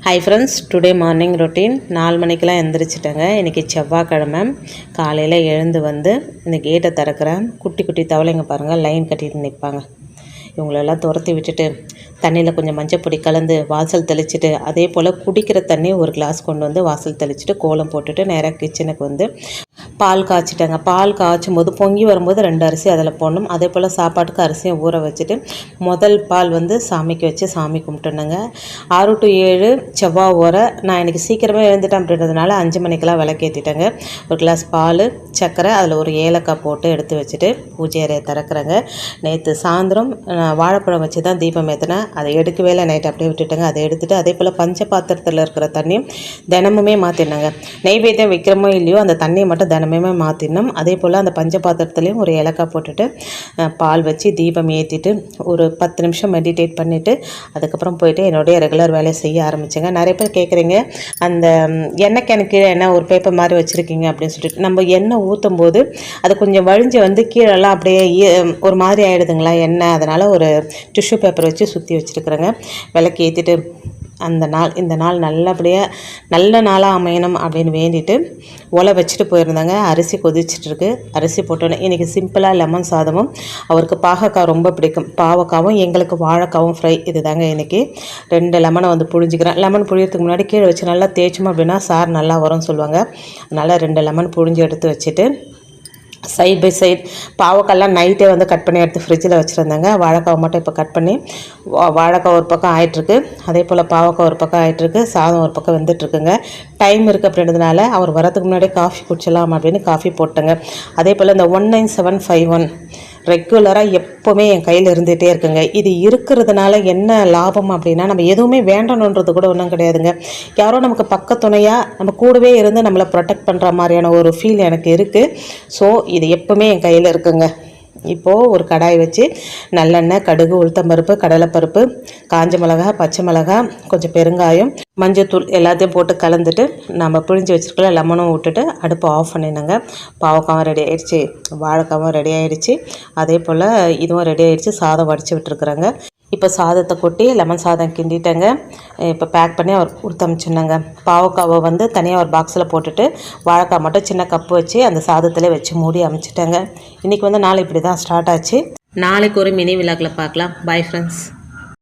Hi friends, today morning routine 4 மணிக்கெலாம் எழுந்திரிச்சிட்டேங்க. இன்றைக்கி செவ்வாய்க்கிழமை. காலையில் எழுந்து வந்து இந்த கேட்டை திறக்கிறேன். குட்டி குட்டி தவளைங்க பாருங்கள், லைன் கட்டிட்டு நிற்பாங்க. இவங்களெல்லாம் துரத்தி விட்டுட்டு தண்ணியில் கொஞ்சம் மஞ்சப்பொடி கலந்து வாசல் தெளிச்சுட்டு, அதே போல் குடிக்கிற தண்ணி ஒரு கிளாஸ் கொண்டு வந்து வாசல் தெளிச்சுட்டு கோலம் போட்டுட்டு நேராக கிச்சனுக்கு வந்து பால் காய்ச்சிட்டேங்க. பால் காய்ச்சும் போது பொங்கி வரும்போது 2 அரிசி அதில் போடணும். அதே போல் சாப்பாட்டுக்கு அரிசியை ஊற வச்சுட்டு முதல் பால் வந்து சாமிக்கு வச்சு சாமி கும்பிட்டுனேங்க. 6 to 7 செவ்வாய் ஊரை. நான் இன்றைக்கி சீக்கிரமே எழுந்துட்டேன் அப்படின்றதுனால 5 மணிக்கெல்லாம் விளக்கேற்றிட்டேங்க. ஒரு கிளாஸ் பால், சர்க்கரை, அதில் ஒரு ஏலக்காய் போட்டு எடுத்து வச்சுட்டு பூஜை அறையை திறக்கிறேங்க. நேற்று சாயந்தரம் வாழைப்பழம் வச்சு தான் தீபம் ஏற்றினேன். அதை எடுக்கவே இல்லை, நைட் அப்படியே விட்டுட்டேங்க. அதை எடுத்துகிட்டு அதே போல் பஞ்ச பாத்திரத்தில் இருக்கிற தண்ணியும் தினமுமே மாற்றினாங்க. நெய்வேத்தியம் வைக்கிறமோ இல்லையோ அந்த தண்ணியை மட்டும் தினமுமே மாற்றினோம். அதே போல் அந்த பஞ்ச பாத்திரத்துலேயும் ஒரு ஏலக்காய் போட்டுட்டு பால் வச்சு தீபம் ஏற்றிட்டு ஒரு 10 நிமிஷம் மெடிடேட் பண்ணிவிட்டு அதுக்கப்புறம் போயிட்டு என்னுடைய ரெகுலர் வேலையை செய்ய ஆரம்பித்தேங்க. நிறைய பேர் கேட்குறீங்க, அந்த எண்ணெய் கிணக்கு என்ன ஒரு பேப்பர் மாதிரி வச்சுருக்கீங்க அப்படின்னு சொல்லிட்டு. நம்ம எண்ணெய் ஊற்றும் போது அது கொஞ்சம் வழிஞ்சு வந்து கீழெல்லாம் அப்படியே ஒரு மாதிரி ஆகிடுதுங்களா எண்ணெய். அதனால் ஒரு டிஷ்யூ பேப்பர் வச்சு சுற்றி வச்சுருக்குறேங்க. விளக்கு ஏற்றிட்டு இந்த நாள் நல்லபடியாக நல்ல நாளாக அமையணும் அப்படின்னு வேண்டிட்டு ஒலை வச்சுட்டு போயிருந்தாங்க. அரிசி கொதிச்சிட்ருக்கு. அரிசி போட்டோன்னே இன்றைக்கி சிம்பிளாக லெமன் சாதமும், அவருக்கு பாகக்காய் ரொம்ப பிடிக்கும், பாவக்காவும், எங்களுக்கு வாழைக்காவும் ஃப்ரை. இது தாங்க இன்றைக்கி. 2 லெமனை வந்து புழிஞ்சிக்கிறேன். லெமன் புழியறதுக்கு முன்னாடி கீழே வச்சு நல்லா தேய்ச்சோம் அப்படின்னா சார் நல்லா வரும்னு சொல்லுவாங்க. அதனால் 2 லெமன் புழிஞ்சு எடுத்து வச்சுட்டு சைட் பை சைட் பாவக்காயெல்லாம் நைட்டே வந்து கட் பண்ணி எடுத்து ஃப்ரிட்ஜில் வச்சுருந்தாங்க. வாழைக்காவை மட்டும் இப்போ கட் பண்ணி வாழைக்காய் ஒரு பக்கம் ஆகிட்டுருக்கு, அதே போல் பாவக்காய் ஒரு பக்கம் ஆகிட்டுருக்கு, சாதம் ஒரு பக்கம் வெந்துட்டுருக்குங்க. டைம் இருக்குது அப்படின்றதுனால அவர் வரதுக்கு முன்னாடியே காஃபி குடிச்சலாம் அப்படின்னு காஃபி போட்டேங்க. அதே போல் இந்த 19751 ரெகுலராக எப்போவுமே என் கையில் இருந்துகிட்டே இருக்குங்க. இது இருக்கிறதுனால என்ன லாபம் அப்படின்னா, நம்ம எதுவுமே வேண்டணுன்றது கூட ஒன்றும் கிடையாதுங்க. யாரோ நமக்கு பக்கத்துணையாக நம்ம கூடவே இருந்து நம்மளை ப்ரொடெக்ட் பண்ணுற மாதிரியான ஒரு ஃபீல் எனக்கு இருக்குது. ஸோ இது எப்போவுமே என் கையில் இருக்குங்க. இப்போது ஒரு கடாய் வச்சு நல்லெண்ணெய், கடுகு, உளுத்தம்பருப்பு, கடலைப்பருப்பு, காஞ்ச மிளகா, பச்சை மிளகா, கொஞ்சம் பெருங்காயம், மஞ்சத்தூள் எல்லாத்தையும் போட்டு கலந்துட்டு நம்ம பிழிஞ்சு வச்சுருக்கல லெமனும் விட்டுட்டு அடுப்பை ஆஃப் பண்ணிடுங்க. பாவக்காவும் ரெடி ஆகிடுச்சு, வாழைக்காவும் ரெடி ஆகிடுச்சு, அதே போல் இதுவும் ரெடி ஆகிடுச்சு. சாதம் வடித்து விட்டுருக்குறேங்க. இப்போ சாதத்தை கொட்டி லெமன் சாதம் கிண்டிட்டேங்க. இப்போ பேக் பண்ணி அவர் கொடுத்து அனுப்பிச்சிருந்தாங்க. பாவக்காவை வந்து தனியாக ஒரு பாக்ஸில் போட்டுட்டு வாழைக்காய் மட்டும் சின்ன கப்பு வச்சு அந்த சாதத்தில் வச்சு மூடி அனுப்பிச்சிட்டேங்க. இன்றைக்கி வந்து நாள் இப்படி தான் ஸ்டார்ட் ஆச்சு. நாளைக்கு ஒரு மினி விலாகில் பார்க்கலாம். Bye friends.